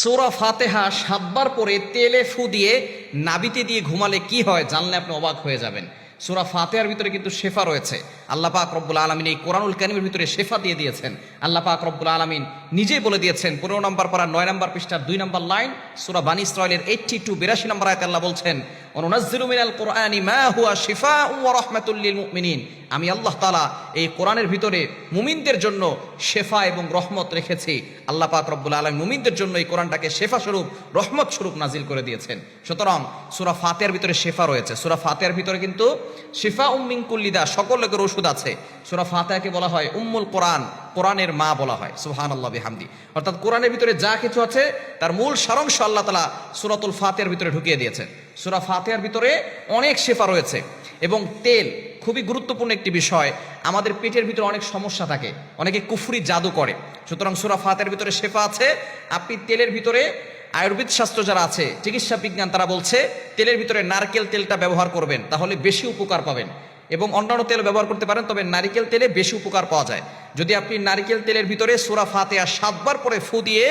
সূরা ফাতিহা ৭ বার পরে তেলে ফু দিয়ে নাভিতে দিয়ে ঘুমালে কি হয় জানলে আপনি অবাক হয়ে যাবেন। সূরা ফাতিহার ভিতরে কিন্তু শেফা রয়েছে। আল্লাহ পাক রব্বুল আলামিন এই কোরআনুল কারীমের ভিতরে শেফা দিয়ে দিয়েছেন। আল্লাহ পাক রব্বুল আলামিন নিজেই বলে দিয়েছেন ১৫ নম্বর পারা ৯ নম্বর পৃষ্ঠার ২ নম্বর লাইন সূরা বানী ইসরাঈলের 82 নম্বর আয়াতে আল্লাহ বলছেন, ওয়ানুনাজ্জিলু মিনাল কুরআনি মা হুয়া শিফাউন ওয়া রাহমাতুল লিল মুমিনিন। আমি আল্লাহ তাআলা এই কোরআনের ভিতরে মুমিনদের জন্য শেফা এবং রহমত রেখেছি। আল্লাহ পাক রব্বুল আলামিন মুমিনদের জন্য এই কোরআনটাকে শেফা স্বরূপ রহমত স্বরূপ নাজিল করে দিয়েছেন। সুতরাং সূরা ফাতিহার ভিতরে শেফা রয়েছে। সূরা ফাতিহার ভিতরে কিন্তু শিফা মিন কুল্লি দা, সকল রোগের ওষুধ আছে। সূরা ফাতিহাকে বলা হয় উম্মুল কোরআন, কোরআনের মা বলা হয়। সুবহানাল্লাহ বিহামদি। অর্থাৎ কোরআনের ভিতরে যা কিছু আছে তার মূল সারাংশ আল্লাহ তাআলা সূরাতুল ফাতিহার ভিতরে ঢুকিয়ে দিয়েছেন। সূরা ফাতিহার ভিতরে অনেক শেফা রয়েছে। এবং তেল খুবই গুরুত্বপূর্ণ একটি বিষয়। আমাদের পেটের ভিতরে অনেক সমস্যা থাকে, অনেকে কুফরি জাদু করে। সুতরাং সূরা ফাতিহার ভিতরে শেফা আছে। আপনি তেলের ভিতরে, আয়ুর্বেদ শাস্ত্র যারা আছে, চিকিৎসা বিজ্ঞান, তারা বলছে তেলের ভিতরে নারকেল তেলটা ব্যবহার করবেন, তাহলে বেশি উপকার পাবেন। এবং অন্যান্য তেল ব্যবহার করতে পারেন, তবে নারিকেল তেলে বেশি উপকার পাওয়া যায়। যদি আপনি নারিকেল তেলের ভিতরে সূরা ফাতিহা ৭ বার পরে ফু দিয়ে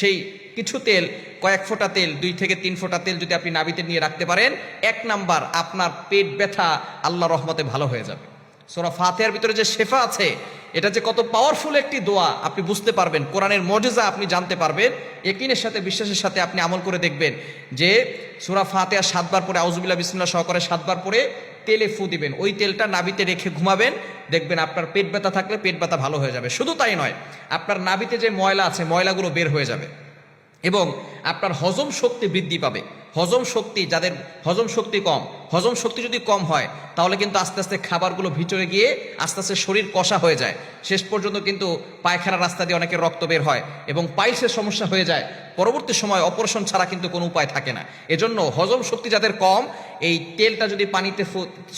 সেই কিছু তেল, কয়েক ফোঁটা তেল, ২ থেকে ৩ ফোঁটা তেল যদি আপনি নাভিতে নিয়ে রাখতে পারেন, ১ নাম্বার আপনার পেট ব্যথা আল্লাহর রহমতে ভালো হয়ে যাবে। সূরা ফাতিহার ভিতরে যে শেফা আছে, এটা যে কত পাওয়ারফুল একটি দোয়া আপনি বুঝতে পারবেন। কোরআনের মুজিজা আপনি জানতে পারবেন। ইয়াকিনের সাথে, বিশ্বাসের সাথে আপনি আমল করে দেখবেন যে সূরা ফাতিহা ৭ বার পরে আউযুবিল্লাহ বিসমিল্লাহ সহকারে ৭ বার পরে তেলে ফু দিবেন, ওই তেলটা নাভিতে রেখে ঘুমাবেন, দেখবেন আপনার পেট ব্যথা থাকলে পেট ব্যথা ভালো হয়ে যাবে। শুধু তাই নয়, আপনার নাভিতে যে ময়লা আছে ময়লাগুলো বের হয়ে যাবে এবং আপনার হজম শক্তি বৃদ্ধি পাবে। হজম শক্তি, যাদের হজম শক্তি কম, হজম শক্তি যদি কম হয় তাহলে কিন্তু আস্তে আস্তে খাবারগুলো ভিতরে গিয়ে আস্তে আস্তে শরীর কষা হয়ে যায়। শেষ পর্যন্ত কিন্তু পায়খানার রাস্তা দিয়ে অনেকের রক্ত বের হয় এবং পাইলসের সমস্যা হয়ে যায়। পরবর্তী সময় অপারেশন ছাড়া কিন্তু কোনো উপায় থাকে না। এজন্য হজম শক্তি যাদের কম, এই তেলটা যদি পানিতে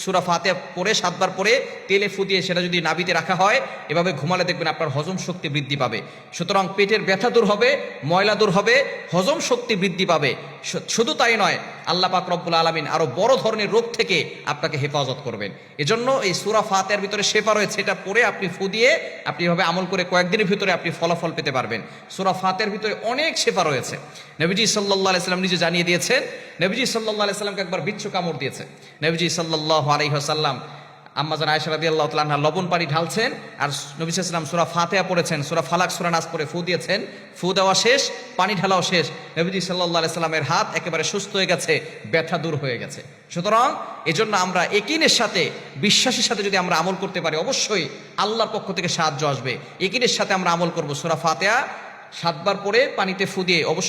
সূরা ফাতিহা পরে ৭ বার পরে তেলে ফু দিয়ে সেটা যদি নাভিতে রাখা হয়, এভাবে ঘুমালে দেখবেন আপনার হজম শক্তি বৃদ্ধি পাবে। সুতরাং পেটের ব্যথা দূর হবে, ময়লা দূর হবে, হজম শক্তি বৃদ্ধি পাবে। শুধু তাই নয়, আল্লাহ পাক রব্বুল আলামিন আরো বড় ধরনের রোগ থেকে আপনাকে হেফাজত করবেন। এজন্য এই সূরা ফাতিহার ভিতরে শেফা রয়েছে। এটা পরে আপনি ফু দিয়ে আপনি এভাবে আমল করে কয়েকদিনের ভিতরে আপনি ফলাফল পেতে পারবেন। সূরা ফাতিহার ভিতরে অনেক শেফা রয়েছে। নবীজি সাল্লাল্লাহু আলাইহি ওয়াসাল্লাম নিজে জানিয়ে দিয়েছেন। নবীজি সাল্লাল্লাহু আলাইহি ওয়াসাল্লামকে একবার বিচ্ছু কামড় দিয়েছে। নবীজি সাল্লাল্লাহু আলাইহি ওয়াসাল্লাম আম্মাজান আয়েশা রাদিয়াল্লাহু তাআলা আনহা লবণ পানি ঢালছেন আর নবী সাল্লাল্লাহু আলাইহি ওয়াসাল্লাম সূরা ফাতিহা পড়েছেন, সূরা ফালাক, সূরা নাস পড়ে ফু দিয়েছেন। ফু দেওয়া শেষ, পানি ঢালাও শেষ, নবীজি সাল্লাল্লাহু আলাইহি ওয়াসাল্লামের হাত একেবারে সুস্থ হয়ে গেছে, ব্যথা দূর হয়ে গেছে। সুতরাং এজন্য আমরা ইয়াকিনের সাথে, বিশ্বাসের সাথে যদি আমরা আমল করতে পারি, অবশ্যই আল্লাহর পক্ষ থেকে সাহায্য আসবে। ইয়াকিনের সাথে আমরা আমল করব। সূরা ফাতিহা ৭ বার পরে পানিতে ফু দিয়ে অবশ্যই